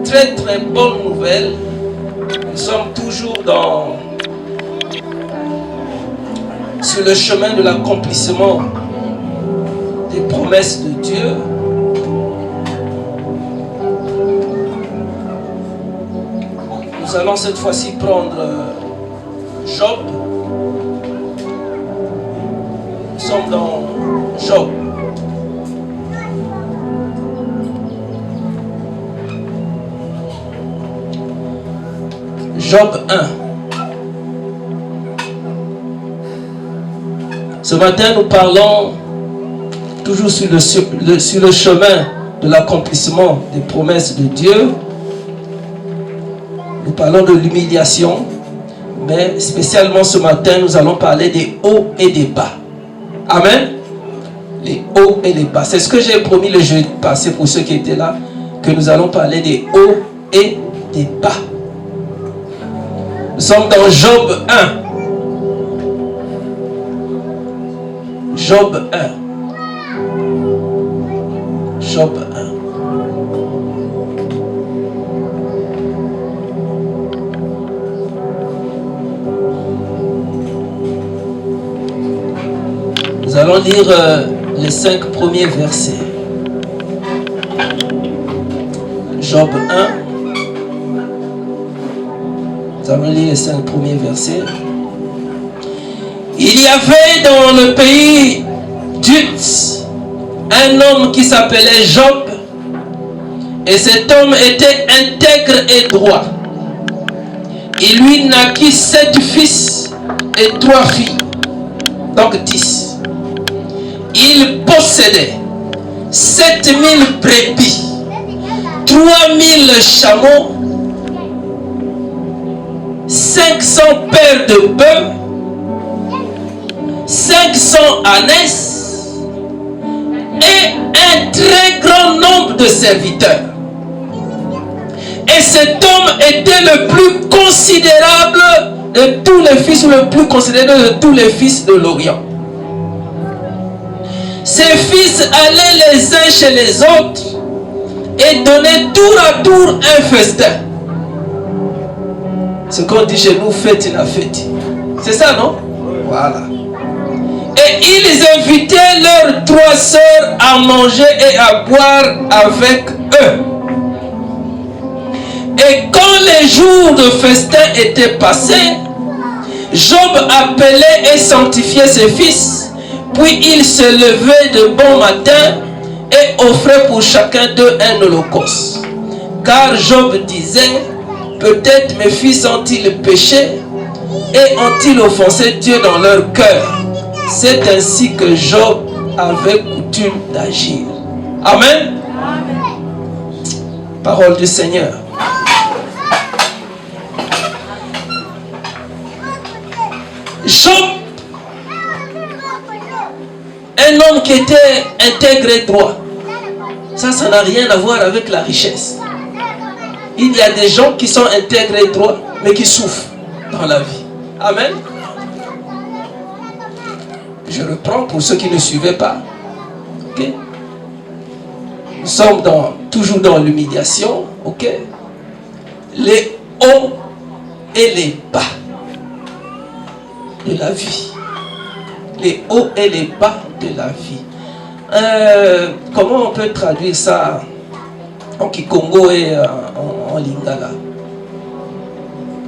très très bonne nouvelle. Nous sommes toujours sur le chemin de l'accomplissement des promesses de Dieu. Nous allons cette fois-ci prendre Job. Nous sommes dans Job. Job 1. Ce matin, nous parlons toujours sur le chemin de l'accomplissement des promesses de Dieu. Nous parlons de l'humiliation, mais spécialement ce matin, nous allons parler des hauts et des bas. Amen. Les hauts et les bas. C'est ce que j'ai promis le jeudi passé pour ceux qui étaient là, que nous allons parler des hauts et des bas. Nous sommes dans Job 1. Job 1. Job 1. Nous allons lire les 5 premiers versets. Job 1. Nous allons lire les 5 premiers versets. Il y avait dans le pays d'Uz un homme qui s'appelait Job, et cet homme était intègre et droit. Il lui naquit 7 fils et 3 filles, donc 10. Il possédait 7000 brebis, 3000 chameaux, 500 paires de bœufs, 500 ânesses et un très grand nombre de serviteurs. Et cet homme était le plus considérable de tous les fils, ou le plus considérable de tous les fils de l'Orient. Ses fils allaient les uns chez les autres et donnaient tour à tour un festin. Ce qu'on dit chez nous, fête la fête. C'est ça, non? Voilà. Et ils invitaient leurs 3 sœurs à manger et à boire avec eux. Et quand les jours de festin étaient passés, Job appelait et sanctifiait ses fils, puis il se levait de bon matin et offrait pour chacun d'eux un holocauste. Car Job disait, peut-être mes fils ont-ils péché et ont-ils offensé Dieu dans leur cœur. C'est ainsi que Job avait coutume d'agir. Amen. Parole du Seigneur. Job, un homme qui était intègre et droit. Ça n'a rien à voir avec la richesse. Il y a des gens qui sont intègres et droits, mais qui souffrent dans la vie. Amen. Je reprends pour ceux qui ne suivaient pas. Ok? Nous sommes toujours dans l'humiliation. Ok? Les hauts et les bas de la vie. Les hauts et les bas de la vie. Comment on peut traduire ça en Kikongo et en Lingala?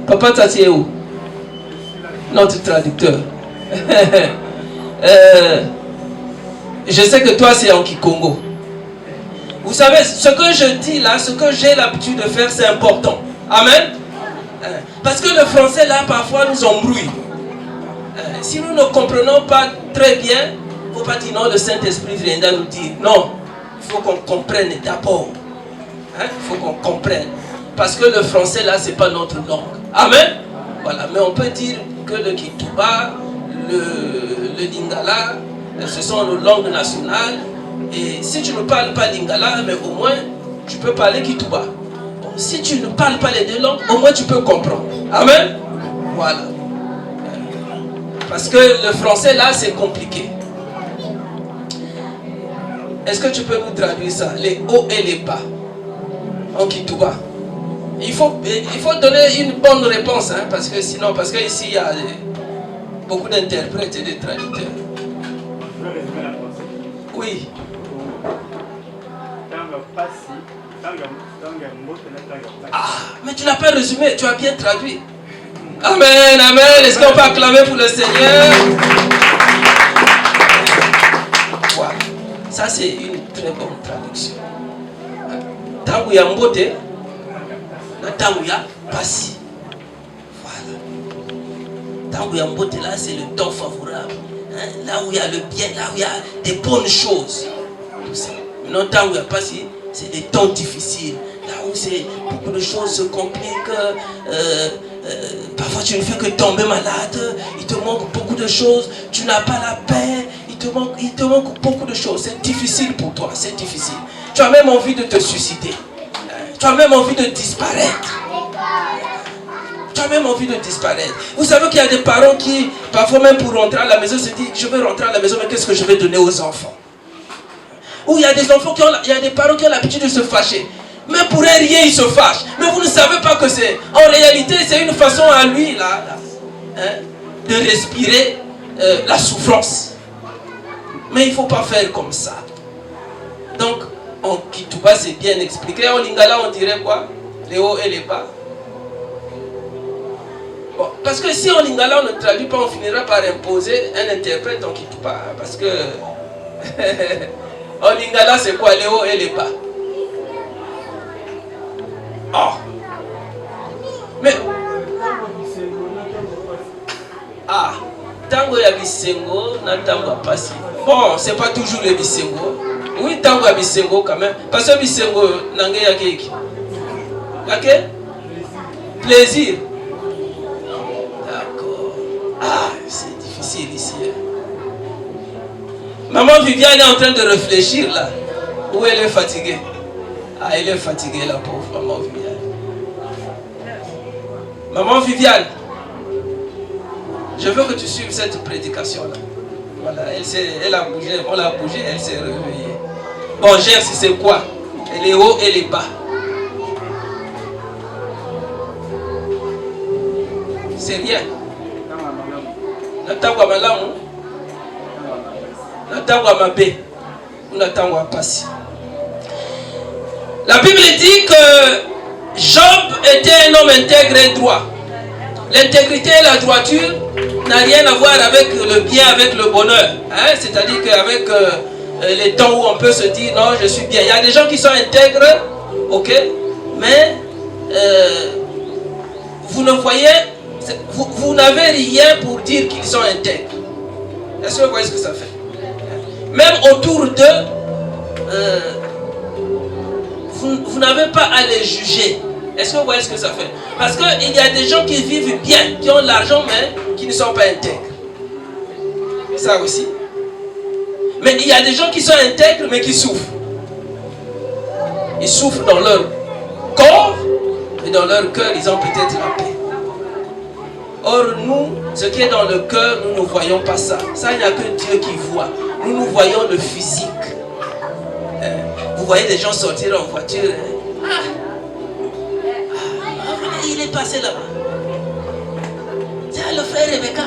Papa Tati est où? Notre traducteur. Je sais que toi c'est en Kikongo. Vous savez, ce que je dis là, ce que j'ai l'habitude de faire, c'est important. Amen. Parce que le français là, parfois nous embrouille. Si nous ne comprenons pas très bien, il ne faut pas dire non, le Saint-Esprit viendra nous dire. Non, il faut qu'on comprenne d'abord. Il faut qu'on comprenne. Parce que le français là, c'est pas notre langue. Amen. Voilà, mais on peut dire que le Kituba, le Lingala, ce sont nos langues nationales. Et si tu ne parles pas Lingala, mais au moins tu peux parler Kituba. Bon, si tu ne parles pas les 2 langues, au moins tu peux comprendre. Amen. Voilà. Parce que le français là, c'est compliqué. Est-ce que tu peux nous traduire ça? Les hauts et les bas en Kituba. Il faut donner une bonne réponse, hein, parce que ici il y a beaucoup d'interprètes et de traducteurs. Je vais résumer la pensée. Oui. Ah, mais tu n'as pas résumé, tu as bien traduit. Amen, amen. Est-ce qu'on peut acclamer pour le Seigneur? Voilà. Ça, c'est une très bonne traduction. Tangu ya mbote, na tangu ya pasi. Voilà. Tangu ya mbote, là, c'est le temps favorable. Hein? Là où il y a le bien, là où il y a des bonnes choses. Tout ça. Maintenant, tangu ya pasi, c'est des temps difficiles. Là où c'est beaucoup de choses se compliquent. Parfois tu ne fais que tomber malade. Il te manque beaucoup de choses. Tu n'as pas la paix. Il te manque beaucoup de choses. C'est difficile pour toi. C'est difficile. Tu as même envie de te suicider. Tu as même envie de disparaître. Tu as même envie de disparaître. Vous savez qu'il y a des parents qui, parfois même pour rentrer à la maison, se disent, je vais rentrer à la maison, mais qu'est-ce que je vais donner aux enfants? Ou il y a des enfants il y a des parents qui ont l'habitude de se fâcher. Mais pour rien, il se fâche. Mais vous ne savez pas que c'est... En réalité, c'est une façon à lui, là hein, de respirer la souffrance. Mais il ne faut pas faire comme ça. Donc, en Kituba, c'est bien expliqué. En Lingala, on dirait quoi? Les hauts et les bas. Bon, parce que si en Lingala, on ne traduit pas, on finira par imposer un interprète en Kituba. Parce que... en Lingala, c'est quoi? Les hauts et les bas. Oh. Mais tango ya bisengo na tango ya pasi. Bon, c'est pas toujours le bisengo. Oui, tango ya bisengo quand même. Parce que bisengo nangé ya keki. Ok? Plaisir. D'accord. C'est difficile ici. Maman Viviane est en train de réfléchir là. Où elle est fatiguée. Elle est fatiguée, la pauvre maman Viviane. Maman Viviane, je veux que tu suives cette prédication-là. Voilà, elle a bougé, on l'a bougé, elle s'est réveillée. Bon, Gers, c'est quoi? Les hauts et les bas. C'est rien. Natangwa malamu, natangwa mabe, ou natangwa pasi. La Bible dit que Job était un homme intègre et droit. L'intégrité et la droiture n'a rien à voir avec le bien, avec le bonheur. Hein? C'est-à-dire qu'avec les temps où on peut se dire non, je suis bien. Il y a des gens qui sont intègres, ok, mais vous ne voyez, vous n'avez rien pour dire qu'ils sont intègres. Est-ce que vous voyez ce que ça fait? Même autour d'eux, vous n'avez pas à les juger. Est-ce que vous voyez ce que ça fait? Parce qu'il y a des gens qui vivent bien, qui ont l'argent, mais qui ne sont pas intègres. Ça aussi. Mais il y a des gens qui sont intègres, mais qui souffrent. Ils souffrent dans leur corps, et dans leur cœur, ils ont peut-être la paix. Or, nous, ce qui est dans le cœur, nous ne voyons pas ça. Ça, il n'y a que Dieu qui voit. Nous voyons le physique. Vous voyez des gens sortir en voiture. Il est passé là-bas. C'est le frère Rebecca.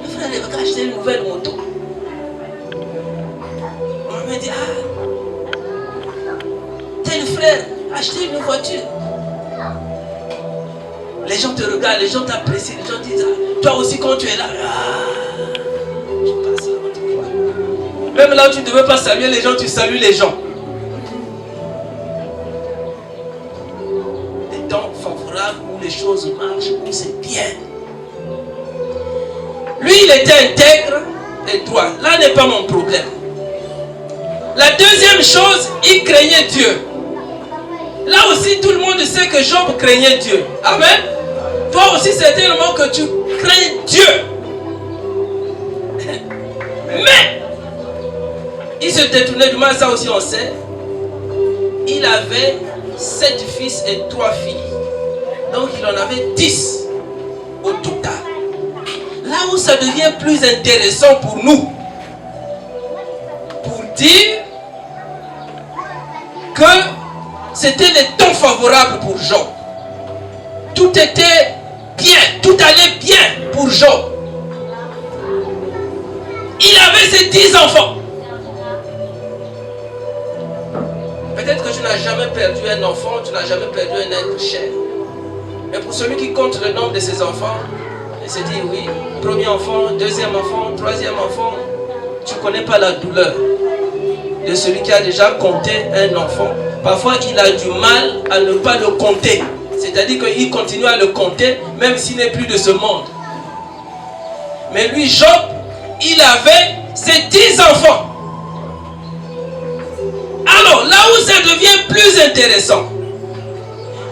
Le frère Rebecca a acheté une nouvelle moto. On me dit, tel frère a acheté une voiture. Les gens te regardent, les gens t'apprécient, les gens disent, toi aussi quand tu es là, tu passes là. Même là où tu ne devais pas saluer les gens, tu salues les gens. Des temps favorables où les choses marchent, où c'est bien. Lui, il était intègre et droit. Là n'est pas mon problème. La deuxième chose, il craignait Dieu. Là aussi, tout le monde sait que Job craignait Dieu. Amen. Toi aussi, certainement que tu crains Dieu. Mais, il se détournait du mal, ça aussi on sait. Il avait 7 fils et 3 filles. Donc, il en avait 10 au total. Là où ça devient plus intéressant pour nous, pour dire que c'était des temps favorables pour Job. tout était bien, tout allait bien pour Job. Il avait ses 10 enfants. Peut-être que tu n'as jamais perdu un enfant, tu n'as jamais perdu un être cher. Mais pour celui qui compte le nombre de ses enfants, il se dit oui, premier enfant, deuxième enfant, troisième enfant, tu ne connais pas la douleur de celui qui a déjà compté un enfant. Parfois, il a du mal à ne pas le compter. C'est-à-dire qu'il continue à le compter, même s'il n'est plus de ce monde. Mais lui, Job, il avait ses 10 enfants. Alors, là où ça devient plus intéressant,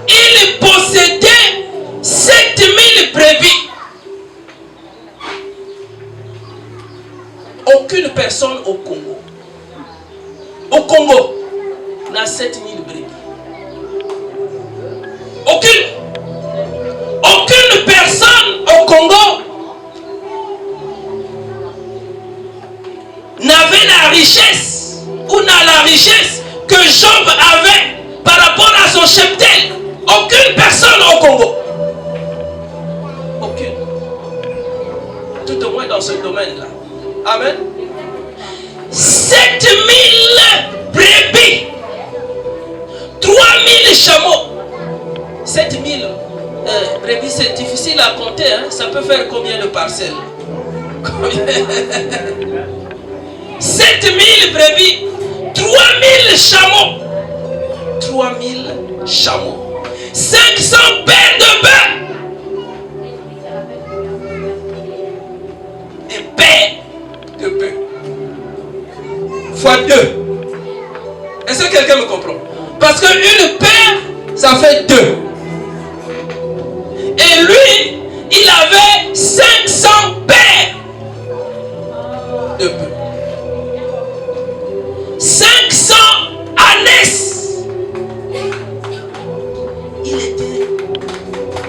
il possédait 7000 brebis. Aucune personne au Congo, n'a 7000 brebis. Aucune personne au Congo n'avait la richesse ou n'a la richesse que Job avait par rapport à son cheptel. Aucune personne au Congo. Aucune. Tout au moins dans ce domaine-là. Amen. 7000 brebis. 3000 chameaux. 7000 brebis, c'est difficile à compter. Hein? Ça peut faire combien de parcelles? 7000 brebis. 3000 chameaux. 3000 chameaux. 500 paires de bœufs. Des paires de bœufs. Fois 2. Est-ce que quelqu'un me comprend? Parce qu'une paire, ça fait 2. Et lui, il avait 500 paires de bœufs. 500 ânesses. Il était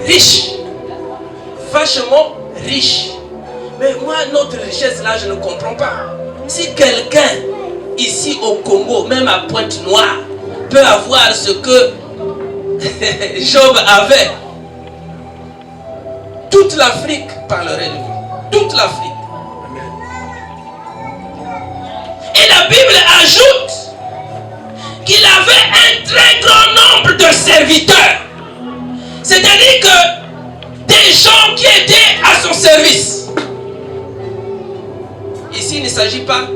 riche. Vachement riche. Mais moi, notre richesse là, je ne comprends pas. Si quelqu'un ici au Congo, même à Pointe-Noire, peut avoir ce que Job avait, toute l'Afrique parlerait de lui. Toute l'Afrique. Et la Bible ajoute qu'il avait un très grand nombre de serviteurs. C'est-à-dire que des gens qui étaient à son service. Ici, il ne s'agit pas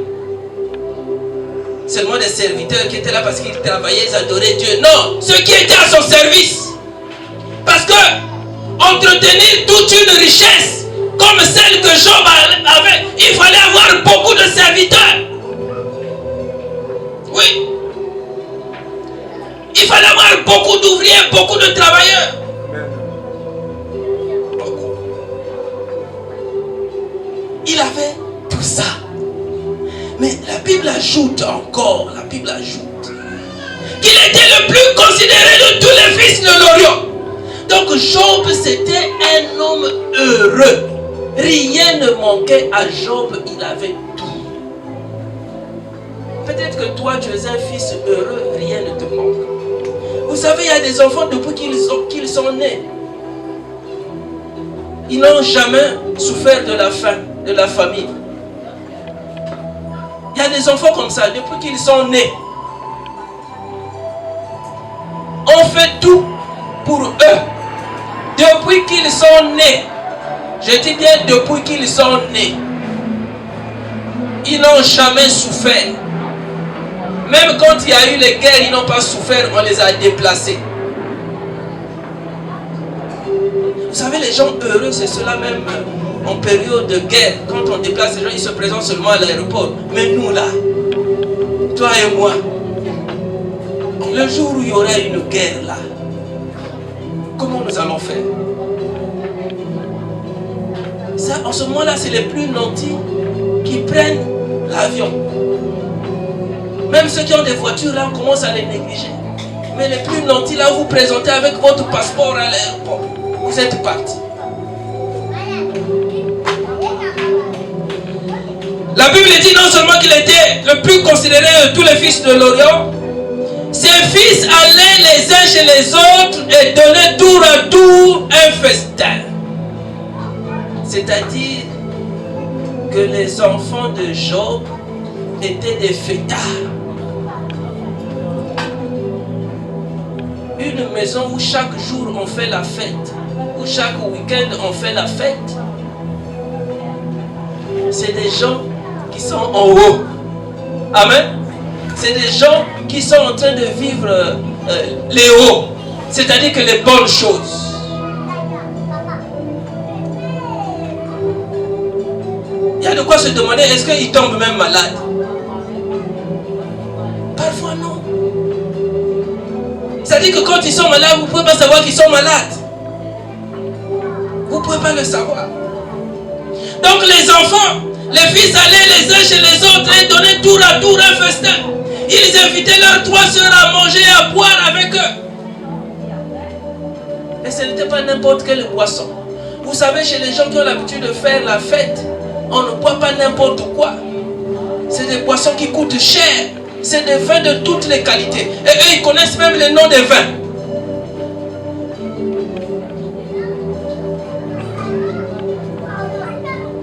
seulement des serviteurs qui étaient là parce qu'ils travaillaient, ils adoraient Dieu. Non, ceux qui étaient à son service. Parce que entretenir toute une richesse comme celle que Job avait, il fallait avoir beaucoup de serviteurs. Oui. Il fallait avoir beaucoup d'ouvriers, beaucoup de travailleurs. Beaucoup. Il avait tout ça. Mais la Bible ajoute encore, qu'il était le plus considéré de tous les fils de l'Orient. Donc Job, c'était un homme heureux. Rien ne manquait à Job, il avait tout. Peut-être que toi, tu es un fils heureux, rien ne te manque. Vous savez, il y a des enfants depuis qu'ils sont nés. Ils n'ont jamais souffert de la faim, de la famine. Il y a des enfants comme ça, depuis qu'ils sont nés. On fait tout pour eux. Depuis qu'ils sont nés. Je dis bien depuis qu'ils sont nés. Ils n'ont jamais souffert. Même quand il y a eu les guerres, ils n'ont pas souffert, on les a déplacés. Vous savez, les gens heureux, c'est cela même en période de guerre. Quand on déplace les gens, ils se présentent seulement à l'aéroport. Mais nous là, toi et moi, le jour où il y aura une guerre là, comment nous allons faire? Ça, en ce moment-là, c'est les plus nantis qui prennent l'avion. Même ceux qui ont des voitures là, on commence à les négliger. Mais les plus nantis là, vous présentez avec votre passeport à l'aéroport. Vous êtes partis. La Bible dit non seulement qu'il était le plus considéré de tous les fils de l'Orient, Ses fils allaient les uns chez les autres et donnaient tour à tour un festin. C'est-à-dire que les enfants de Job étaient des fêtards. Une maison où chaque jour on fait la fête, où chaque week-end on fait la fête, c'est des gens qui sont en haut. Amen. C'est des gens qui sont en train de vivre les hauts, c'est-à-dire que les bonnes choses. Il y a de quoi se demander, est-ce qu'ils tombent même malades? Parfois non. C'est-à-dire que quand ils sont malades, vous ne pouvez pas savoir qu'ils sont malades. Vous ne pouvez pas le savoir. Donc les enfants, les fils allaient les uns chez les autres et donnaient tour à tour un festin. Ils invitaient leurs trois sœurs à manger et à boire avec eux. Et ce n'était pas n'importe quelle boisson. Vous savez, chez les gens qui ont l'habitude de faire la fête, on ne boit pas n'importe quoi. C'est des boissons qui coûtent cher. C'est des vins de toutes les qualités. Et eux, ils connaissent même les noms des vins.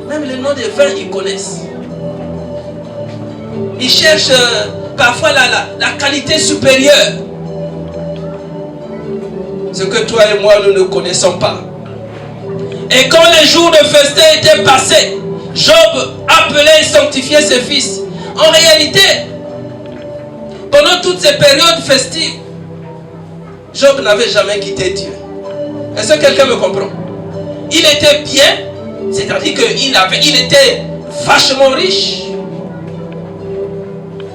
Même les noms des vins, ils connaissent. Ils cherchent parfois la qualité supérieure. Ce que toi et moi, nous ne connaissons pas. Et quand les jours de festin étaient passés, Job appelait et sanctifiait ses fils. En réalité, pendant toutes ces périodes festives, Job n'avait jamais quitté Dieu. Est-ce que quelqu'un me comprend? Il était bien, c'est-à-dire qu'il était vachement riche.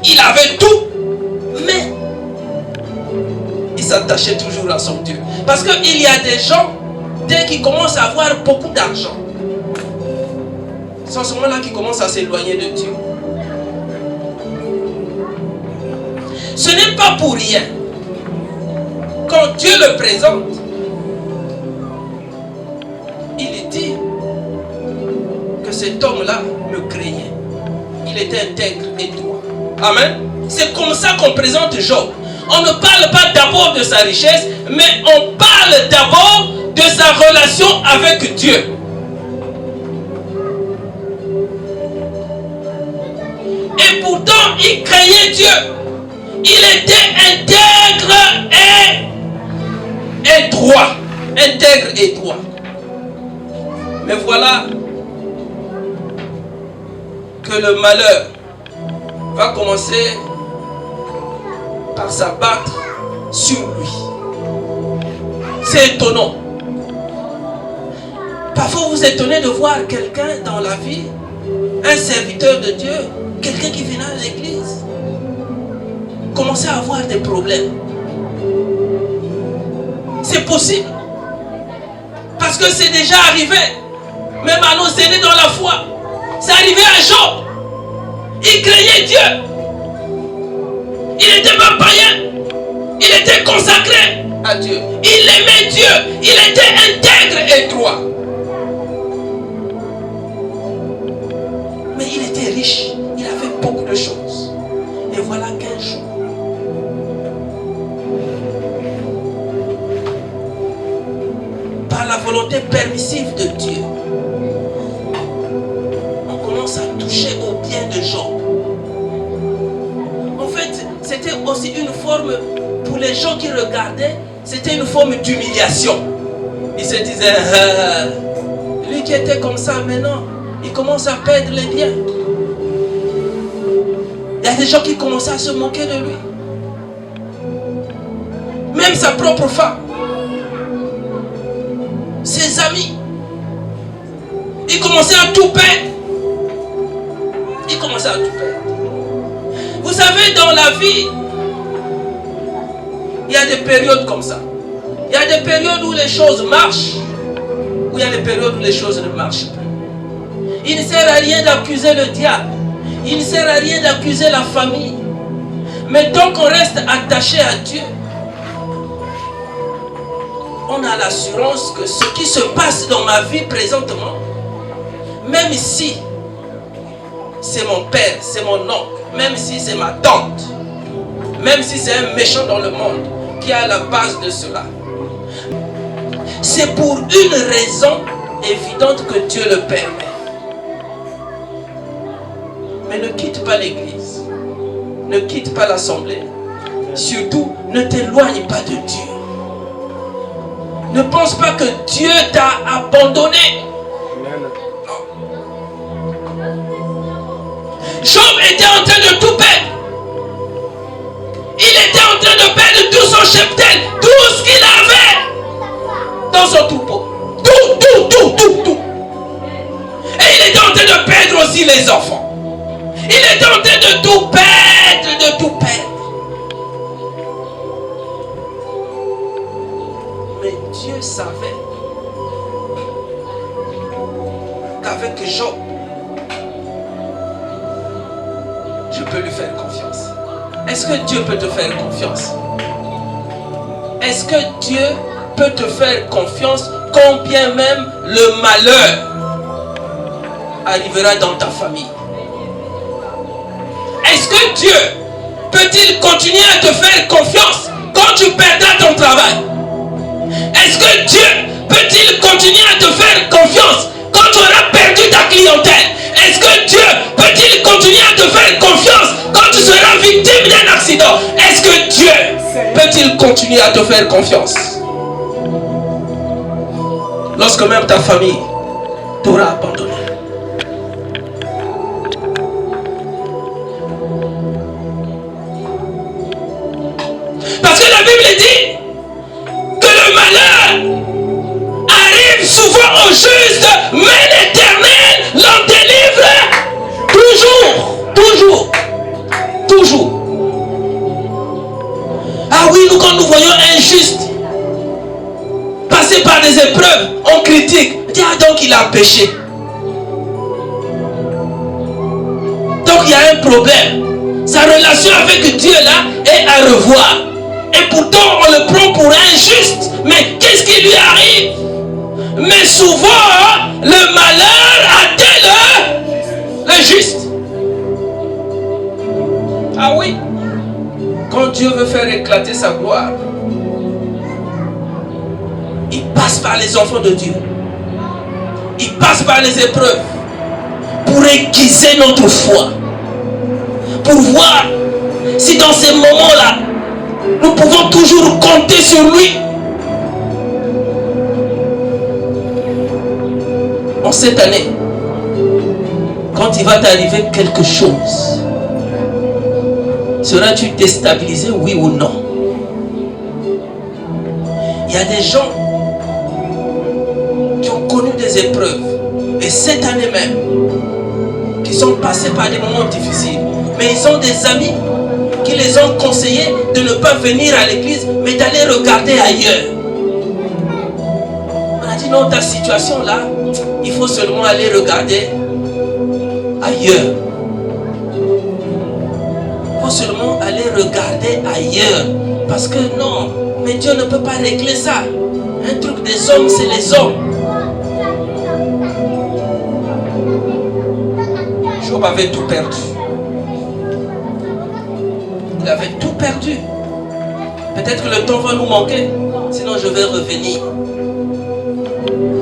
Il avait tout, mais il s'attachait toujours à son Dieu. Parce qu'il y a des gens, dès qu'ils commencent à avoir beaucoup d'argent, c'est en ce moment-là qu'ils commencent à s'éloigner de Dieu. Ce n'est pas pour rien. Quand Dieu le présente, il dit que cet homme-là me craignait. Il était intègre et droit. Amen. C'est comme ça qu'on présente Job. On ne parle pas d'abord de sa richesse, mais on parle d'abord de sa relation avec Dieu. Et pourtant, il craignait Dieu. Il était intègre et droit. Intègre et droit. Mais voilà que le malheur va commencer par s'abattre sur lui. C'est étonnant. Parfois vous vous étonnez de voir quelqu'un dans la vie, un serviteur de Dieu, quelqu'un qui vient à l'église, commencer à avoir des problèmes. C'est possible. Parce que c'est déjà arrivé. Même à nos aînés dans la foi. C'est arrivé à Job. Il craignait Dieu. Il n'était pas païen. Il était consacré à Dieu. Il aimait Dieu. Il était intègre et droit. Mais il était riche. Il avait beaucoup de choses. Et voilà qu'un jour, par la volonté permissive de Dieu, on commence à toucher au bien de Job. En fait, c'était aussi une forme, pour les gens qui regardaient, c'était une forme d'humiliation. Ils se disaient, lui qui était comme ça maintenant, il commence à perdre les biens. Il y a des gens qui commençaient à se moquer de lui. Même sa propre femme. Ses amis. Il commençait à tout perdre. Il commençait à tout perdre. Vous savez, dans la vie, il y a des périodes comme ça. Il y a des périodes où les choses marchent, où il y a des périodes où les choses ne marchent plus. Il ne sert à rien d'accuser le diable. Il ne sert à rien d'accuser la famille. Mais tant qu'on reste attaché à Dieu, on a l'assurance que ce qui se passe dans ma vie présentement, même si c'est mon père, c'est mon oncle, même si c'est ma tante, même si c'est un méchant dans le monde qui est à la base de cela. C'est pour une raison évidente que Dieu le permet. Mais ne quitte pas l'église. Ne quitte pas l'assemblée. Surtout, ne t'éloigne pas de Dieu. Ne pense pas que Dieu t'a abandonné. Job était en train de tout perdre. Il était en train de perdre tout son cheptel, tout ce qu'il avait dans son troupeau. Tout. Et il était en train de perdre aussi les enfants. Il était en train de tout perdre, Mais Dieu savait qu'avec Job, je peux lui faire confiance. Est-ce que Dieu peut te faire confiance? Est-ce que Dieu peut te faire confiance quand bien même le malheur arrivera dans ta famille? Est-ce que Dieu peut-il continuer à te faire confiance quand tu perdras ton travail? Est-ce que Dieu peut-il continuer à te faire confiance quand tu auras perdu ta clientèle? Est-ce que Dieu peut-il continuer à te faire confiance quand tu seras victime d'un accident? Est-ce que Dieu peut-il continuer à te faire confiance lorsque même ta famille t'aura abandonné? Parce que la Bible dit que le malheur arrive souvent au juste, mais l'Éternel l'en délivre toujours. Ah oui, nous quand nous voyons un juste passer par des épreuves, on critique. On dit, ah donc il a péché. Donc il y a un problème. Sa relation avec Dieu là est à revoir. Et pourtant on le prend pour injuste. Mais qu'est-ce qui lui arrive? Mais souvent le malheur atteint le juste. Ah oui. Quand Dieu veut faire éclater sa gloire, il passe par les enfants de Dieu. Il passe par les épreuves pour aiguiser notre foi. Pour voir si dans ces moments-là, nous pouvons toujours compter sur lui. En cette année, quand il va t'arriver quelque chose, seras-tu déstabilisé, oui ou non? Il y a des gens qui ont connu des épreuves, et cette année même, qui sont passés par des moments difficiles, mais ils ont des amis qui les ont conseillés de ne pas venir à l'église, mais d'aller regarder ailleurs. On a dit non, ta situation là, il faut seulement aller regarder ailleurs. Il faut seulement aller regarder ailleurs. Parce que non, mais Dieu ne peut pas régler ça. Un truc des hommes, c'est les hommes. Job avait tout perdu. Il avait tout perdu. Peut-être que le temps va nous manquer. Sinon je vais revenir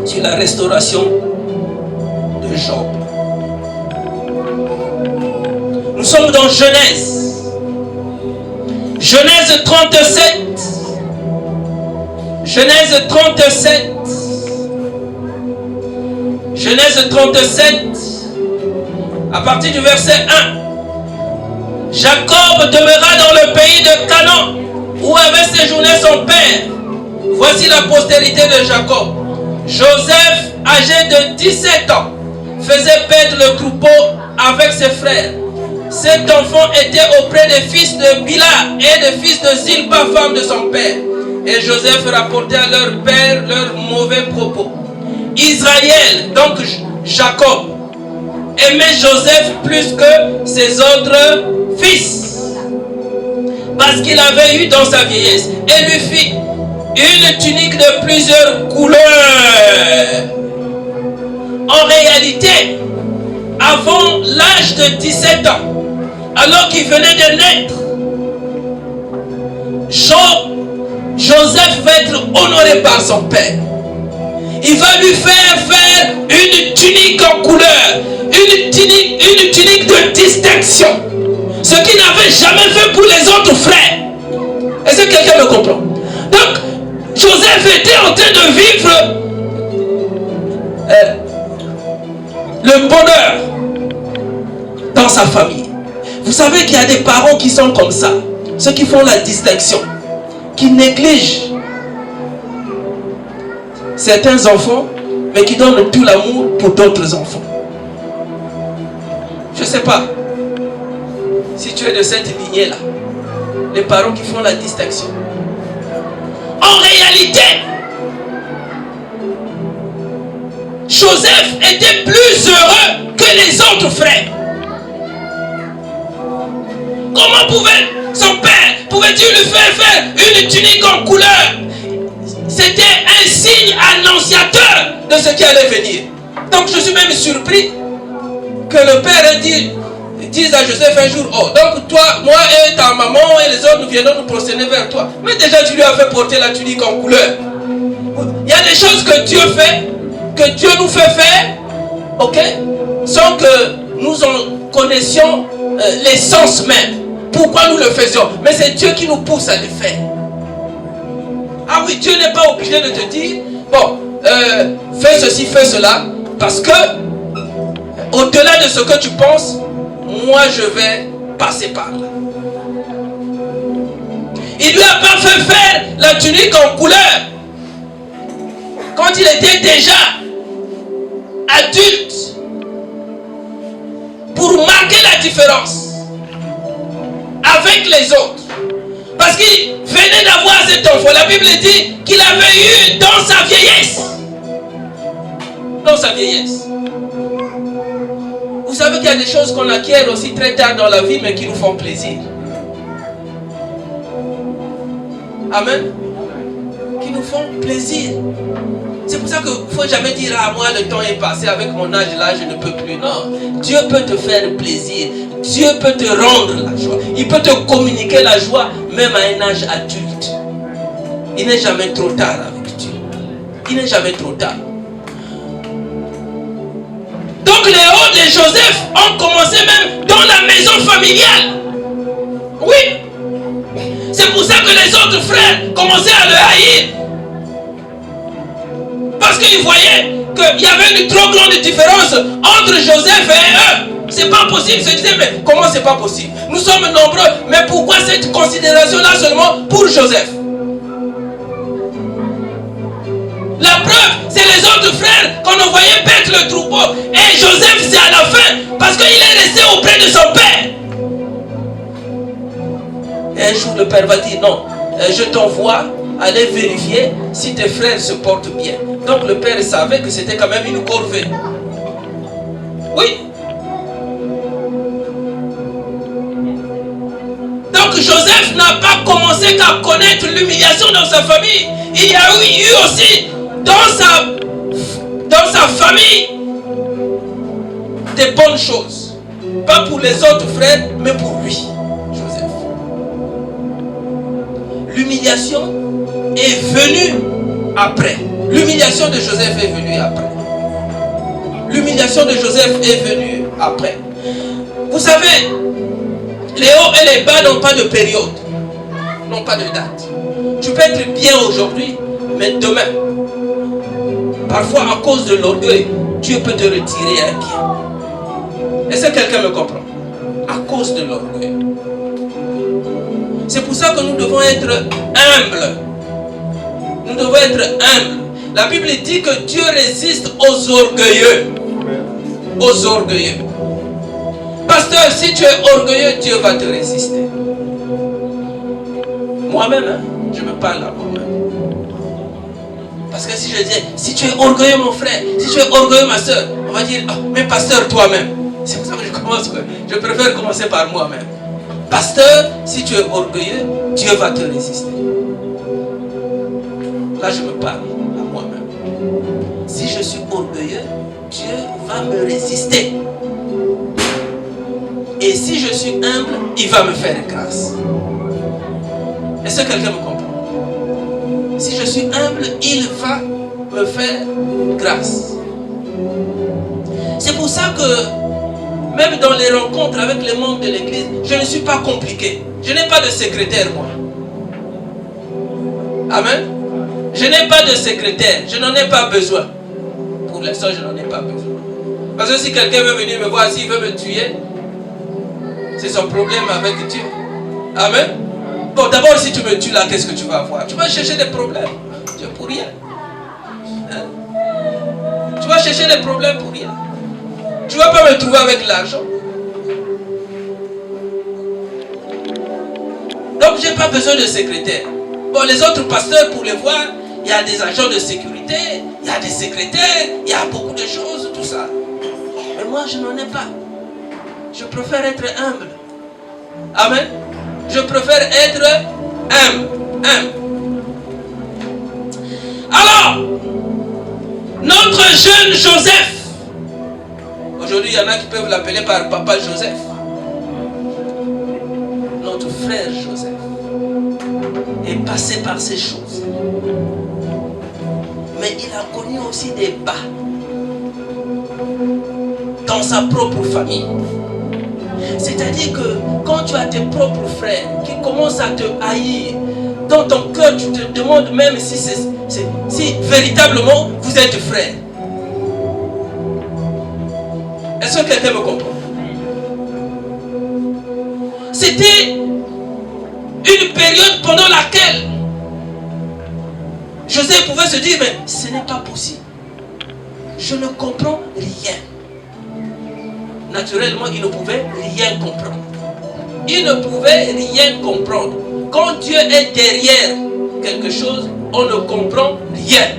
sur la restauration de Job. Nous sommes dans Genèse. Genèse 37. Genèse 37. Genèse 37. À partir du verset 1. Jacob demeura dans le pays de Canaan, où avait séjourné son père. Voici la postérité de Jacob. Joseph, âgé de 17 ans, faisait paître le troupeau avec ses frères. Cet enfant était auprès des fils de Bila et des fils de Zilpa, femme de son père. Et Joseph rapportait à leur père leurs mauvais propos. Israël, donc Jacob, aimait Joseph plus que ses autres fils, parce qu'il avait eu dans sa vieillesse, et lui fit une tunique de plusieurs couleurs. En réalité, avant l'âge de 17 ans, alors qu'il venait de naître, Joseph va être honoré par son père. Il va lui faire une tunique en couleur, une tunique de distinction. Ce qu'il n'avait jamais fait pour les autres frères. Est-ce que quelqu'un me comprend? Donc, Joseph était en train de vivre le bonheur dans sa famille. Vous savez qu'il y a des parents qui sont comme ça, ceux qui font la distinction, qui négligent certains enfants, mais qui donnent tout l'amour pour d'autres enfants. Je ne sais pas si tu es de cette lignée-là, les parents qui font la distinction. En réalité, Joseph était plus heureux que les autres frères. Comment son père pouvait-il lui faire une tunique en couleur? C'était un signe annonciateur de ce qui allait venir. Donc je suis même surpris que le père dise à Joseph un jour, oh, donc toi, moi et ta maman et les autres, nous viendrons nous prosterner vers toi. Mais déjà tu lui as fait porter la tunique en couleur. Il y a des choses que Dieu fait, que Dieu nous fait faire, ok, sans que nous en connaissions l'essence même. Pourquoi nous le faisions? Mais c'est Dieu qui nous pousse à le faire. Ah oui, Dieu n'est pas obligé de te dire, bon, fais ceci, fais cela, parce que au-delà de ce que tu penses, moi je vais passer par là. Il lui a pas fait faire la tunique en couleur quand il était déjà adulte, pour marquer la différence avec les autres. Parce qu'il venait d'avoir cet enfant. La Bible dit qu'il avait eu dans sa vieillesse. Dans sa vieillesse. Vous savez qu'il y a des choses qu'on acquiert aussi très tard dans la vie, mais qui nous font plaisir. Amen. Qui nous font plaisir. C'est pour ça qu'il ne faut jamais dire à moi le temps est passé, avec mon âge là je ne peux plus. Non, Dieu peut te faire plaisir. Dieu peut te rendre la joie. Il peut te communiquer la joie même à un âge adulte. Il n'est jamais trop tard avec Dieu. Il n'est jamais trop tard. Donc les hauts de Joseph ont commencé même dans la maison familiale. Oui. C'est pour ça que les autres frères commençaient à le haïr. Parce qu'ils voyaient qu'il y avait une trop grande différence entre Joseph et eux. C'est pas possible. Ils se disaient, mais comment c'est pas possible? Nous sommes nombreux, mais pourquoi cette considération-là seulement pour Joseph? La preuve, c'est les autres frères qu'on envoyait paître le troupeau. Et Joseph, c'est à la fin, parce qu'il est resté auprès de son père. Et un jour, le père va dire, non, je t'envoie aller vérifier si tes frères se portent bien. Donc le père savait que c'était quand même une corvée. Oui. Donc Joseph n'a pas commencé qu'à connaître l'humiliation dans sa famille. Il y a eu aussi dans sa famille des bonnes choses. Pas pour les autres frères, mais pour lui, Joseph. L'humiliation est venue après. L'humiliation de Joseph est venue après. L'humiliation de Joseph est venue après. Vous savez, les hauts et les bas n'ont pas de période, n'ont pas de date. Tu peux être bien aujourd'hui, mais demain, parfois à cause de l'orgueil, Dieu peut te retirer un bien. Est-ce que quelqu'un me comprend? À cause de l'orgueil. C'est pour ça que nous devons être humbles. Nous devons être humbles. La Bible dit que Dieu résiste aux orgueilleux. Aux orgueilleux. Pasteur, si tu es orgueilleux, Dieu va te résister. Moi-même, hein, je me parle à moi-même. Parce que si je dis, si tu es orgueilleux mon frère, si tu es orgueilleux ma soeur, on va dire, oh, mais pasteur toi-même. C'est pour ça que je préfère commencer par moi-même. Pasteur, si tu es orgueilleux, Dieu va te résister. Là, je me parle à moi-même. Si je suis orgueilleux, Dieu va me résister. Et si je suis humble, il va me faire grâce. Est-ce que quelqu'un me comprend? Si je suis humble, il va me faire grâce. C'est pour ça que même dans les rencontres avec les membres de l'église, je ne suis pas compliqué. Je n'ai pas de secrétaire, moi. Amen. Je n'ai pas de secrétaire. Je n'en ai pas besoin. Pour l'instant, je n'en ai pas besoin. Parce que si quelqu'un veut venir me voir, s'il veut me tuer, c'est son problème avec Dieu. Amen. Bon, d'abord, si tu me tues là, qu'est-ce que tu vas avoir? Tu vas chercher des problèmes. Dieu pour rien. Hein? Tu vas chercher des problèmes pour rien. Tu ne vas pas me trouver avec l'argent. Donc, je n'ai pas besoin de secrétaire. Bon, les autres pasteurs, pour les voir, il y a des agents de sécurité, il y a des secrétaires, il y a beaucoup de choses, tout ça. Mais moi, je n'en ai pas. Je préfère être humble. Amen. Je préfère être humble. Alors, notre jeune Joseph, aujourd'hui, il y en a qui peuvent l'appeler par papa Joseph. Notre frère Joseph est passé par ces choses. Mais il a connu aussi des bas dans sa propre famille. C'est-à-dire que quand tu as tes propres frères qui commencent à te haïr, dans ton cœur, tu te demandes même si véritablement vous êtes frères. Est-ce que quelqu'un me comprend? C'était une période pendant laquelle Joseph pouvait se dire, mais ce n'est pas possible. Je ne comprends rien. Naturellement, il ne pouvait rien comprendre. Il ne pouvait rien comprendre. Quand Dieu est derrière quelque chose, on ne comprend rien.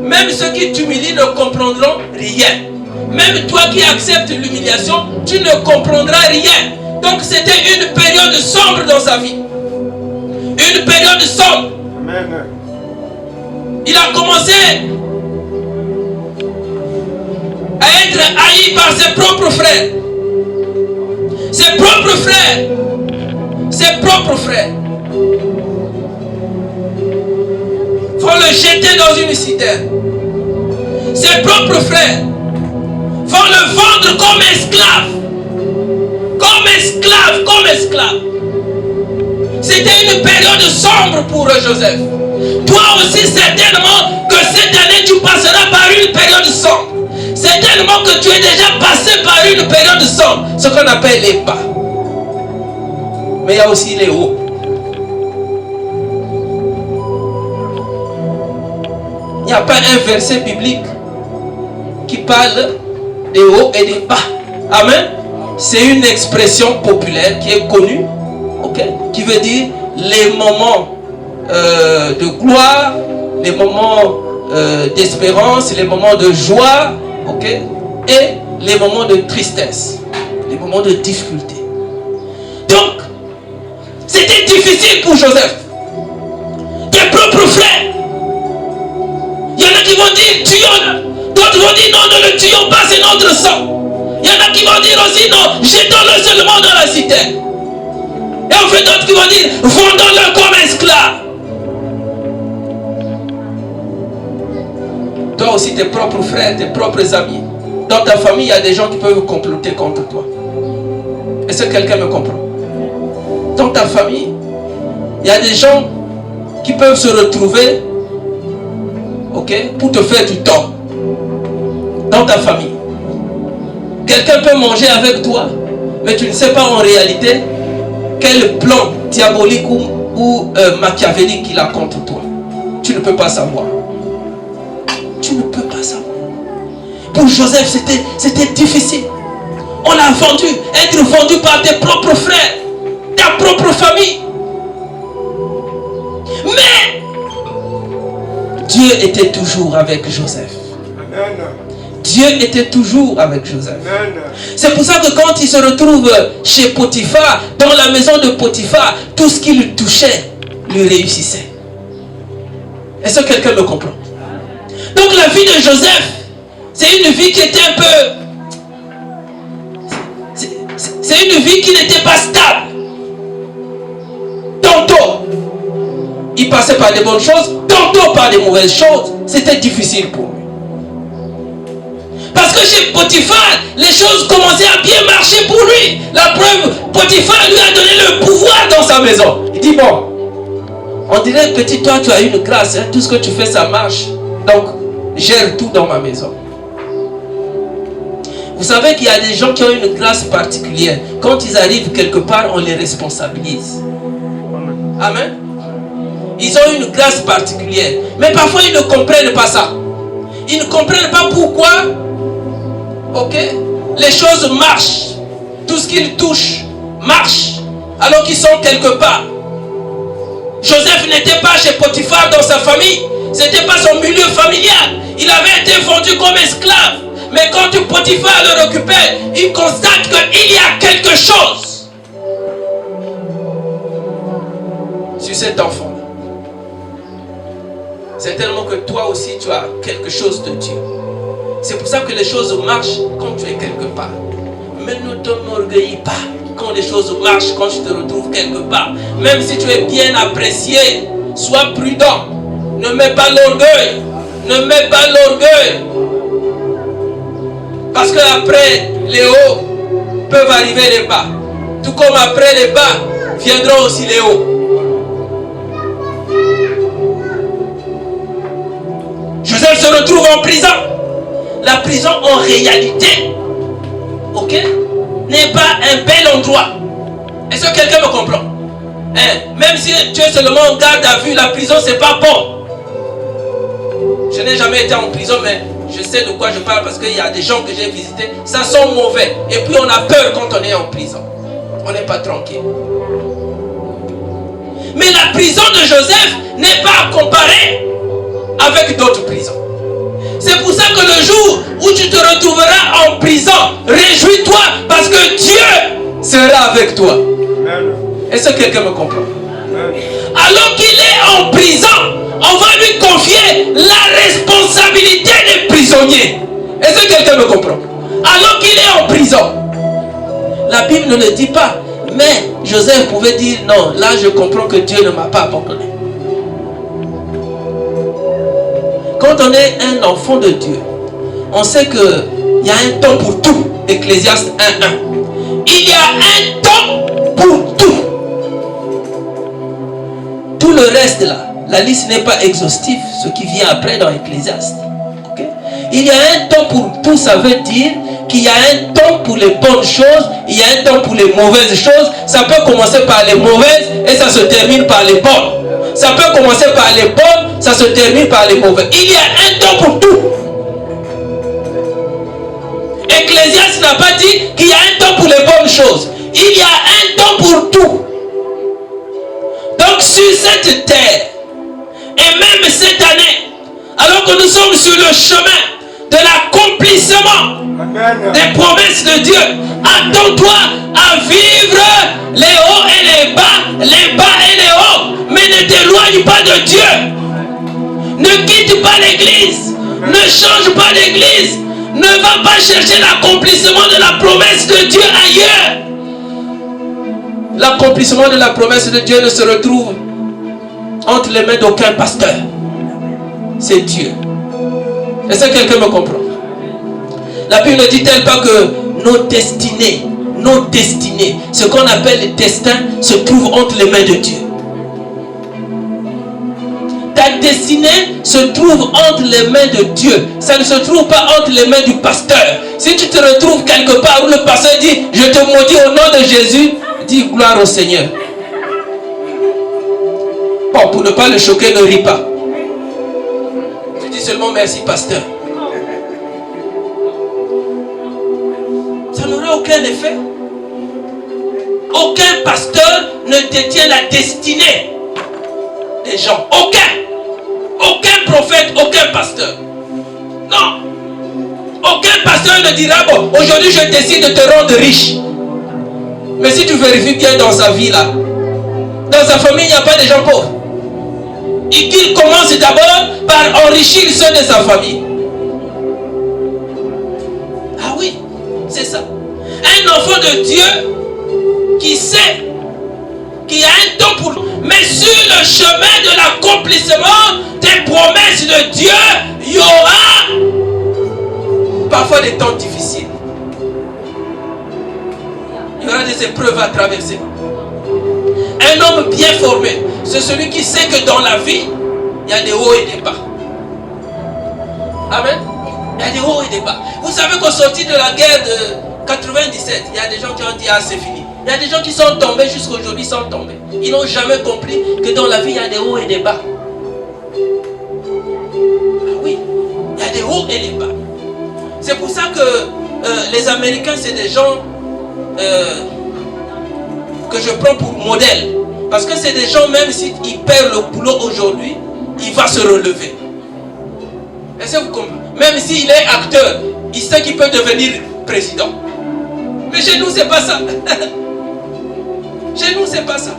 Même ceux qui t'humilient ne comprendront rien. Même toi qui acceptes l'humiliation, tu ne comprendras rien. Donc c'était une période sombre dans sa vie. Une période sombre. Amen. Il a commencé à être haï par ses propres frères. Ses propres frères. Ses propres frères vont le jeter dans une citerne. Ses propres frères vont le vendre comme esclave. Comme esclave, comme esclave. C'était une période sombre pour Joseph. Toi aussi, certainement que cette année, tu passeras par une période sombre. Certainement que tu es déjà passé par une période sombre. Ce qu'on appelle les bas. Mais il y a aussi les hauts. Il n'y a pas un verset biblique qui parle des hauts et des bas. Amen. C'est une expression populaire qui est connue, okay, qui veut dire les moments de gloire, les moments d'espérance, les moments de joie, okay, et les moments de tristesse, les moments de difficulté. Donc, c'était difficile pour Joseph. Tes propres frères. Il y en a qui vont dire tuons-le. D'autres vont dire non, ne le tuons pas, c'est notre sang. Il y en a qui vont dire aussi non, jetons-le seulement dans la citerne. Et on fait d'autres qui vont dire vendons-le comme esclave. Toi aussi, tes propres frères, tes propres amis. Dans ta famille, il y a des gens qui peuvent comploter contre toi. Est-ce que quelqu'un me comprend? Dans ta famille, il y a des gens qui peuvent se retrouver, okay, pour te faire du tort. Dans ta famille. Quelqu'un peut manger avec toi, mais tu ne sais pas en réalité quel plan diabolique ou machiavélique il a contre toi. Tu ne peux pas savoir. Tu ne peux pas savoir. Pour Joseph, c'était difficile. On l'a vendu, être vendu par tes propres frères, ta propre famille. Mais Dieu était toujours avec Joseph. Amen. Dieu était toujours avec Joseph. C'est pour ça que quand il se retrouve chez Potiphar, dans la maison de Potiphar, tout ce qui lui touchait lui réussissait. Est-ce que quelqu'un me comprend? Donc la vie de Joseph, c'est une vie qui était un peu... C'est une vie qui n'était pas stable. il passait par des bonnes choses, tantôt par des mauvaises choses. C'était difficile pour lui. Parce que chez Potiphar, les choses commençaient à bien marcher pour lui. La preuve, Potiphar lui a donné le pouvoir dans sa maison. Il dit, bon, on dirait, petit, toi, tu as une grâce. Hein, tout ce que tu fais, ça marche. Donc, gère tout dans ma maison. Vous savez qu'il y a des gens qui ont une grâce particulière. Quand ils arrivent quelque part, on les responsabilise. Amen. Ils ont une grâce particulière. Mais parfois, ils ne comprennent pas ça. Ils ne comprennent pas pourquoi, ok, les choses marchent. Tout ce qu'ils touchent marche. Alors qu'ils sont quelque part. Joseph n'était pas chez Potiphar dans sa famille. Ce n'était pas son milieu familial. Il avait été vendu comme esclave. Mais quand Potiphar le récupère, il constate qu'il y a quelque chose sur cet enfant-là. C'est tellement que toi aussi tu as quelque chose de Dieu. C'est pour ça que les choses marchent quand tu es quelque part. Mais ne t'enorgueillis pas quand les choses marchent, quand tu te retrouves quelque part. Même si tu es bien apprécié, sois prudent. Ne mets pas l'orgueil. Ne mets pas l'orgueil. Parce qu'après les hauts peuvent arriver les bas. Tout comme après les bas viendront aussi les hauts. Joseph se retrouve en prison. La prison en réalité, ok, n'est pas un bel endroit. Est-ce que quelqu'un me comprend? Même si tu es seulement en garde à vue, la prison c'est pas bon. Je n'ai jamais été en prison, mais je sais de quoi je parle parce qu'il y a des gens que j'ai visités, ça sent mauvais. Et puis on a peur quand on est en prison. On n'est pas tranquille. Mais la prison de Joseph n'est pas comparée avec d'autres prisons. C'est pour ça que le jour où tu te retrouveras en prison, réjouis-toi parce que Dieu sera avec toi. Est-ce que quelqu'un me comprend? Alors qu'il est en prison, on va lui confier la responsabilité des prisonniers. Est-ce que quelqu'un me comprend? Alors qu'il est en prison. La Bible ne le dit pas. Mais Joseph pouvait dire non, là je comprends que Dieu ne m'a pas abandonné. Quand on est un enfant de Dieu, on sait qu'il y a un temps pour tout. Ecclésiaste 1:1. Il y a un temps pour tout. Tout le reste là, la liste n'est pas exhaustive, ce qui vient après dans Ecclésiaste. Okay? Il y a un temps pour tout, ça veut dire qu'il y a un temps pour les bonnes choses, il y a un temps pour les mauvaises choses. Ça peut commencer par les mauvaises et ça se termine par les bonnes. Ça peut commencer par les bonnes, ça se termine par les mauvaises. Il y a un temps pour tout. Ecclésiaste n'a pas dit qu'il y a un temps pour les bonnes choses. Il y a un temps pour tout. Donc sur cette terre, et même cette année, alors que nous sommes sur le chemin de l'accomplissement des promesses de Dieu, attends-toi à vivre les hauts et les bas et les hauts, mais ne t'éloigne pas de Dieu. Ne quitte pas l'église, ne change pas d'église, ne va pas chercher l'accomplissement de la promesse de Dieu ailleurs. L'accomplissement de la promesse de Dieu ne se retrouve entre les mains d'aucun pasteur. C'est Dieu. Est-ce que quelqu'un me comprend? La Bible ne dit-elle pas que nos destinées, ce qu'on appelle les destins, se trouvent entre les mains de Dieu? Ta destinée se trouve entre les mains de Dieu. Ça ne se trouve pas entre les mains du pasteur. Si tu te retrouves quelque part où le pasteur dit, je te maudis au nom de Jésus, dis gloire au Seigneur. Bon, pour ne pas le choquer, ne ris pas. Tu dis seulement merci, pasteur. Ça n'aurait aucun effet. Aucun pasteur ne détient la destinée des gens. Aucun. Aucun prophète, aucun pasteur. Non. Aucun pasteur ne dira, bon, aujourd'hui je décide de te rendre riche. Mais si tu vérifies bien dans sa vie là, dans sa famille, il n'y a pas de gens pauvres. Et qu'il commence d'abord par enrichir ceux de sa famille. Ah oui, c'est ça. Un enfant de Dieu qui sait qu'il y a un temps pour lui, Mais sur le chemin de l'accomplissement des promesses de Dieu, il y aura parfois des temps difficiles. Il y aura des épreuves à traverser. Un homme bien formé, c'est celui qui sait que dans la vie, il y a des hauts et des bas. Amen. Il y a des hauts et des bas. Vous savez qu'au sorti de la guerre de 97, il y a des gens qui ont dit ah c'est fini. Il y a des gens qui sont tombés jusqu'à aujourd'hui sans tomber. Ils n'ont jamais compris que dans la vie il y a des hauts et des bas. Ah oui, il y a des hauts et des bas. C'est pour ça que les Américains c'est des gens que je prends pour modèle. Parce que c'est des gens, même s'ils perdent le boulot aujourd'hui, il va se relever. Est-ce que vous comprenez? Même s'il est acteur, il sait qu'il peut devenir président. Mais chez nous, c'est pas ça. Chez nous, c'est pas ça.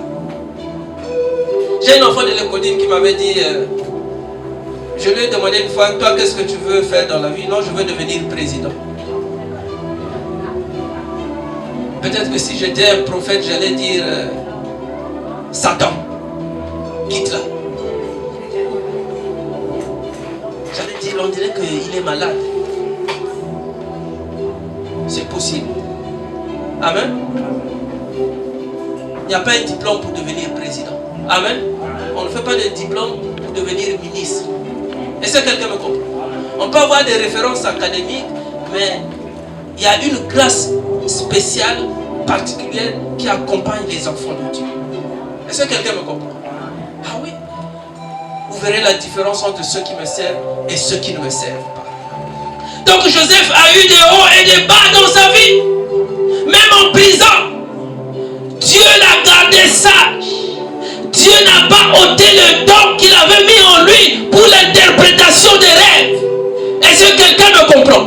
J'ai un enfant de l'école qui m'avait dit, je lui ai demandé une fois, toi, qu'est-ce que tu veux faire dans la vie? Non, je veux devenir président. Peut-être que si j'étais un prophète, j'allais dire, Satan, quitte-la. J'allais dire, on dirait qu'il est malade. C'est possible. Amen. Il n'y a pas un diplôme pour devenir président. Amen. On ne fait pas de diplôme pour devenir ministre. Est-ce que quelqu'un me comprend? On peut avoir des références académiques, mais il y a une grâce spéciale, particulière, qui accompagne les enfants de Dieu. Est-ce que quelqu'un me comprend? Ah oui. Vous verrez la différence entre ceux qui me servent et ceux qui ne me servent pas. Donc Joseph a eu des hauts et des bas dans sa vie. Même en prison, Dieu l'a gardé sage. Dieu n'a pas ôté le don qu'il avait mis en lui pour l'interprétation des rêves. Est-ce que quelqu'un me comprend?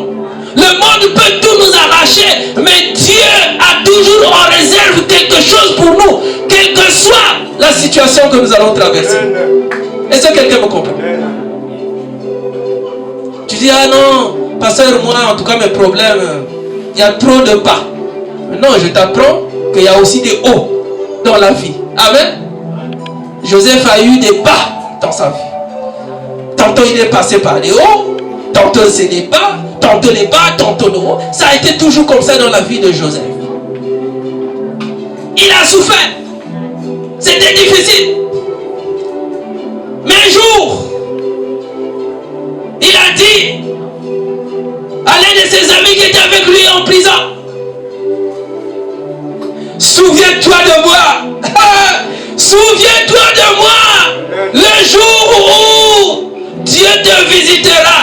Le monde peut tout nous arracher, mais Dieu a toujours en réserve quelque chose pour nous, quelle que soit la situation que nous allons traverser. Est-ce que quelqu'un me comprend? Tu dis, ah non, pasteur, moi, en tout cas, mes problèmes, il y a trop de bas. Non, je t'apprends qu'il y a aussi des hauts dans la vie. Amen. Joseph a eu des bas dans sa vie. Tantôt il est passé par les hauts, tantôt c'est les bas, tantôt les bas, tantôt les hauts. Ça a été toujours comme ça dans la vie de Joseph. Il a souffert. C'était difficile. Mais un jour, il a dit à l'un de ses amis qui était avec lui en prison, souviens-toi de moi. Souviens-toi de moi le jour où Dieu te visitera.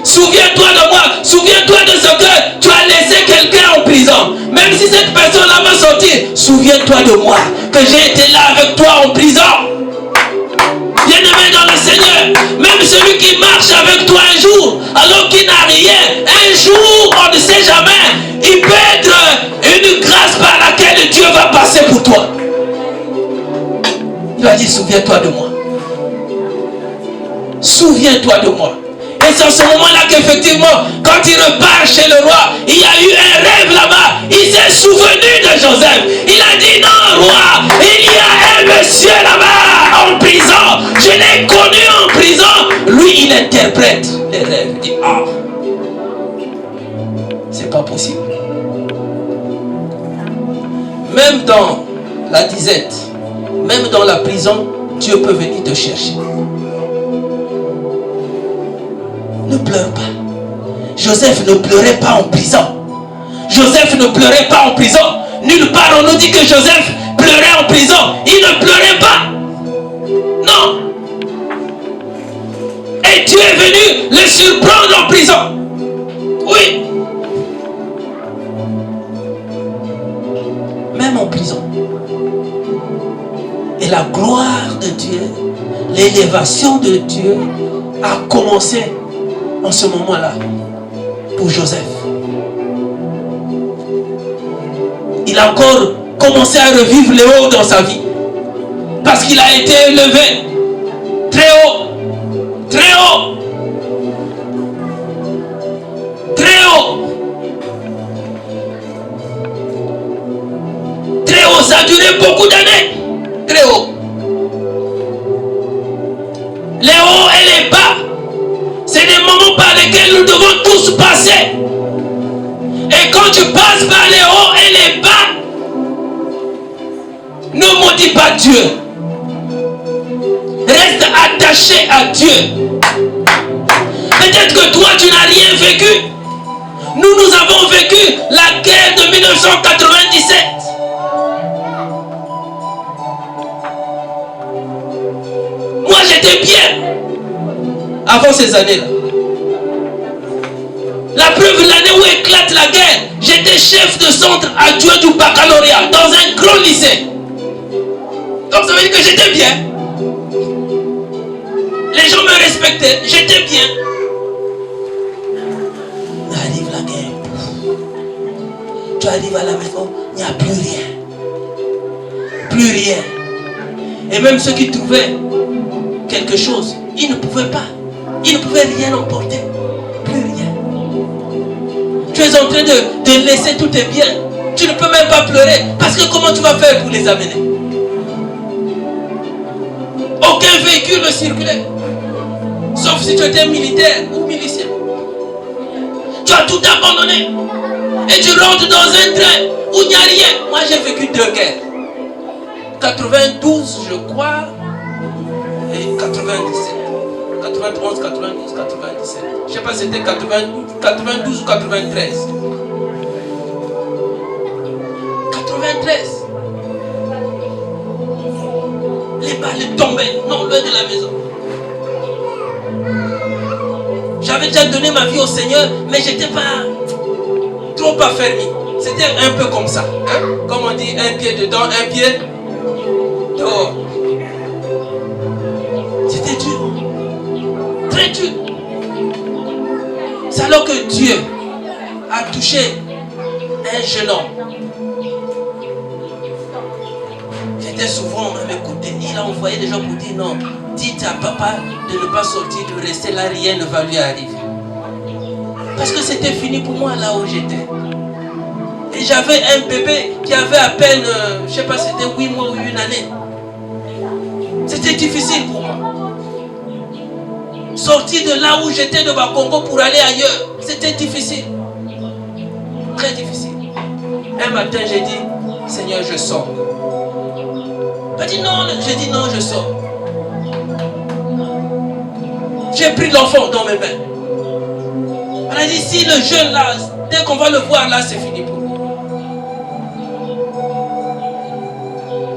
Souviens-toi de moi. Souviens-toi de ce que tu as laissé quelqu'un en prison. Même si cette personne-là va sortir, souviens-toi de moi, que j'ai été là avec toi en prison. Bien-aimé dans le Seigneur, même celui qui marche avec toi un jour, alors qu'il n'a rien, un jour, on ne sait jamais, il peut être une grâce par laquelle Dieu va passer pour toi. Il a dit, souviens-toi de moi. Souviens-toi de moi. Et c'est en ce moment-là qu'effectivement, quand il repart chez le roi, il y a eu un rêve là-bas. Il s'est souvenu de Joseph. Il a dit, non, roi, il y a un monsieur là-bas en prison. Je l'ai connu en prison. Lui, il interprète les rêves. Il dit, ah, c'est pas possible. Même dans la disette, même dans la prison, Dieu peut venir te chercher. Ne pleure pas. Joseph ne pleurait pas en prison. Joseph ne pleurait pas en prison. Nulle part on nous dit que Joseph pleurait en prison. Il ne pleurait pas. Non. Et Dieu est venu le surprendre en prison. Oui. Même en prison. Et la gloire de Dieu, l'élévation de Dieu a commencé en ce moment-là pour Joseph. Il a encore commencé à revivre les hauts dans sa vie. Parce qu'il a été élevé très haut. Très haut. Très haut. Très haut, ça a duré beaucoup d'années. Très haut. Ne maudis pas Dieu. Reste attaché à Dieu. Peut-être que toi, tu n'as rien vécu. Nous avons vécu la guerre de 1997. Moi, j'étais bien avant ces années-là. La preuve, l'année où éclate la guerre, j'étais chef de centre adjoint du baccalauréat dans un grand lycée. Donc ça veut dire que j'étais bien. Les gens me respectaient, j'étais bien. Arrive la guerre. Tu arrives à la maison, il n'y a plus rien. Plus rien. Et même ceux qui trouvaient quelque chose, ils ne pouvaient pas. Ils ne pouvaient rien emporter. Plus rien. Tu es en train de laisser tous tes biens. Tu ne peux même pas pleurer. Parce que comment tu vas faire pour les amener? Aucun véhicule ne circulait. Sauf si tu étais militaire ou milicien. Tu as tout abandonné. Et tu rentres dans un train où il n'y a rien. Moi j'ai vécu 2 guerres. 92 je crois. Et 97. 91, 92, 97. Je ne sais pas si c'était 92 ou 93. 93. Les balles tombaient, non, loin de la maison. J'avais déjà donné ma vie au Seigneur, mais j'étais pas trop affermi. C'était un peu comme ça. Hein? Comme on dit, un pied dedans, un pied dehors. C'était dur. Très dur. C'est alors que Dieu a touché un jeune homme. J'étais souvent à mes côtés. Il a envoyé des gens pour dire non, dites à papa de ne pas sortir, de rester là, rien ne va lui arriver. Parce que c'était fini pour moi là où j'étais. Et j'avais un bébé qui avait à peine, je ne sais pas si c'était 8 mois ou 1 année. C'était difficile pour moi. Sortir de là où j'étais de Bakongo pour aller ailleurs, c'était difficile. Très difficile. Un matin, j'ai dit, Seigneur, je sors. Il m'a dit non, j'ai dit non, je sors. J'ai pris l'enfant dans mes mains. On a dit, si le jeune là, dès qu'on va le voir là, c'est fini pour lui.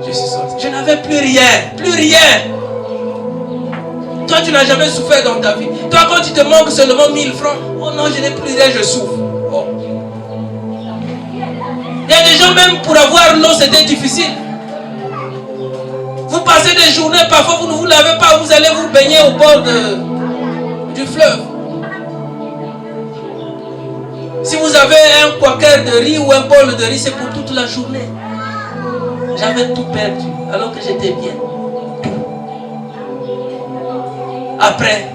Je suis sorti. Je n'avais plus rien, plus rien. Toi, tu n'as jamais souffert dans ta vie. Toi, quand tu te manques seulement 1000 francs, oh non, je n'ai plus rien, je souffre. Oh. Il y a des gens, même pour avoir l'eau, c'était difficile. Vous passez des journées, parfois vous ne vous lavez pas, vous allez vous baigner au bord du fleuve. Si vous avez un quaker de riz ou un bol de riz, c'est pour toute la journée. J'avais tout perdu, alors que j'étais bien. Après,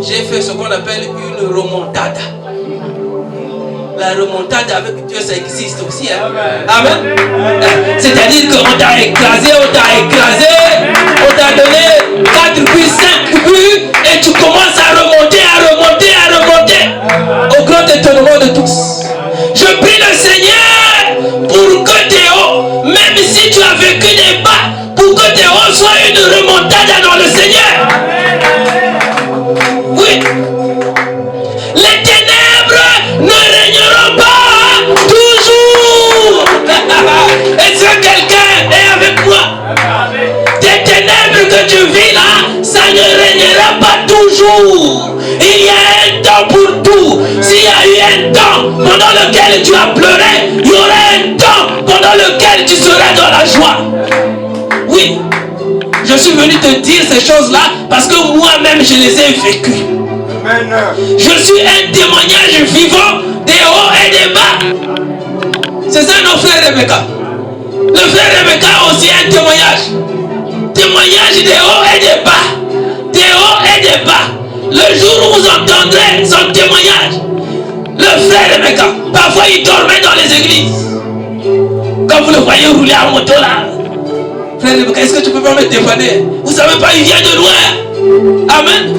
j'ai fait ce qu'on appelle une remontada. La remontada avec Dieu, ça existe aussi. Hein? Amen. C'est-à-dire qu'on t'a écrasé, on t'a donné 4 buts, 5 buts, et tu commences à remonter, au grand étonnement de tous. Je prie le Seigneur pour que Théo, même si tu as vécu des bas, pour que Théo soit une remontada dans le Seigneur. Oui. Les ténèbres ne régneront pas toujours. Est-ce que quelqu'un est avec moi? Tes ténèbres que tu vis là, ça ne régnera pas toujours. Il y a un temps pour tout. S'il y a eu un temps pendant lequel tu as pleuré, il y aura un temps pendant lequel tu seras dans la joie. Oui, je suis venu te dire ces choses-là parce que moi-même je les ai vécues. Je suis un témoignage vivant des hauts et des bas. C'est ça notre frère Rebecca. Le frère Rebecca a aussi un témoignage. Témoignage des hauts et des bas. Des hauts et des bas. Le jour où vous entendrez son témoignage, le frère Rebecca, parfois il dormait dans les églises. Quand vous le voyez rouler en moto là, frère Rebecca, est-ce que tu peux pas me dépanner? Vous savez pas, il vient de loin. Amen.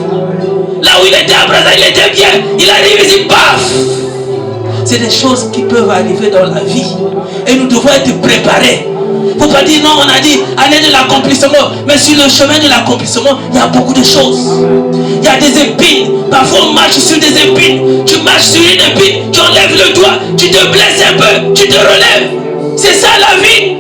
Là où il était à Brazza, il était bien. Il arrive ici, paf. C'est des choses qui peuvent arriver dans la vie. Et nous devons être préparés Il ne faut pas dire non, on a dit aller de l'accomplissement. Mais sur le chemin de l'accomplissement, il y a beaucoup de choses. Il y a des épines. Parfois on marche sur des épines. Tu marches sur une épine, tu enlèves le doigt, tu te blesses un peu, tu te relèves. C'est ça la vie.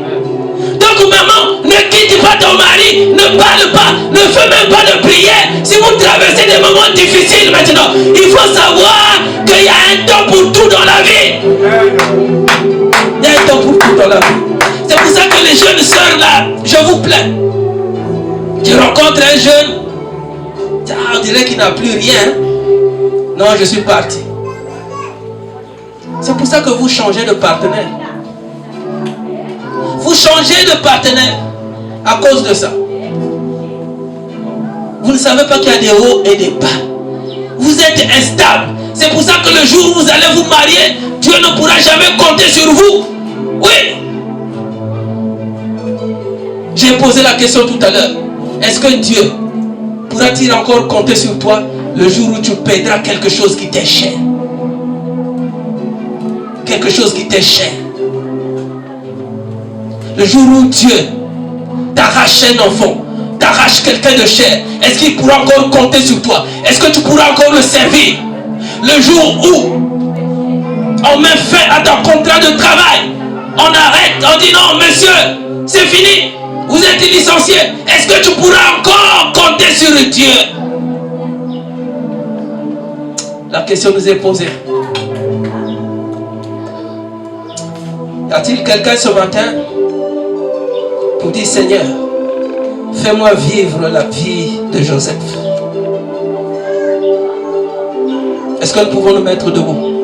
Donc maman, ne quitte pas ton mari, ne parle pas, ne fais même pas de prière. Si vous traversez des moments difficiles maintenant, il faut savoir qu'il y a un temps pour tout dans la vie. Il y a un temps pour tout dans la vie. C'est pour ça que les jeunes sœurs là, je vous plains. Tu rencontres un jeune, on dirait qu'il n'a plus rien. Non, je suis parti. C'est pour ça que vous changez de partenaire. Vous changez de partenaire à cause de ça. Vous ne savez pas qu'il y a des hauts et des bas. Vous êtes instable. C'est pour ça que le jour où vous allez vous marier, Dieu ne pourra jamais compter sur vous. Oui. J'ai posé la question tout à l'heure. Est-ce que Dieu pourra-t-il encore compter sur toi le jour où tu perdras quelque chose qui t'est cher? Quelque chose qui t'est cher. Le jour où Dieu t'arrache un enfant, t'arrache quelqu'un de cher, est-ce qu'il pourra encore compter sur toi? Est-ce que tu pourras encore le servir? Le jour où on met fin à ton contrat de travail, on arrête, on dit non monsieur, c'est fini, vous êtes licencié. Est-ce que tu pourras encore compter sur Dieu? La question nous est posée. Y a-t-il quelqu'un ce matin pour dire Seigneur, fais-moi vivre la vie de Joseph? Est-ce que nous pouvons nous mettre debout?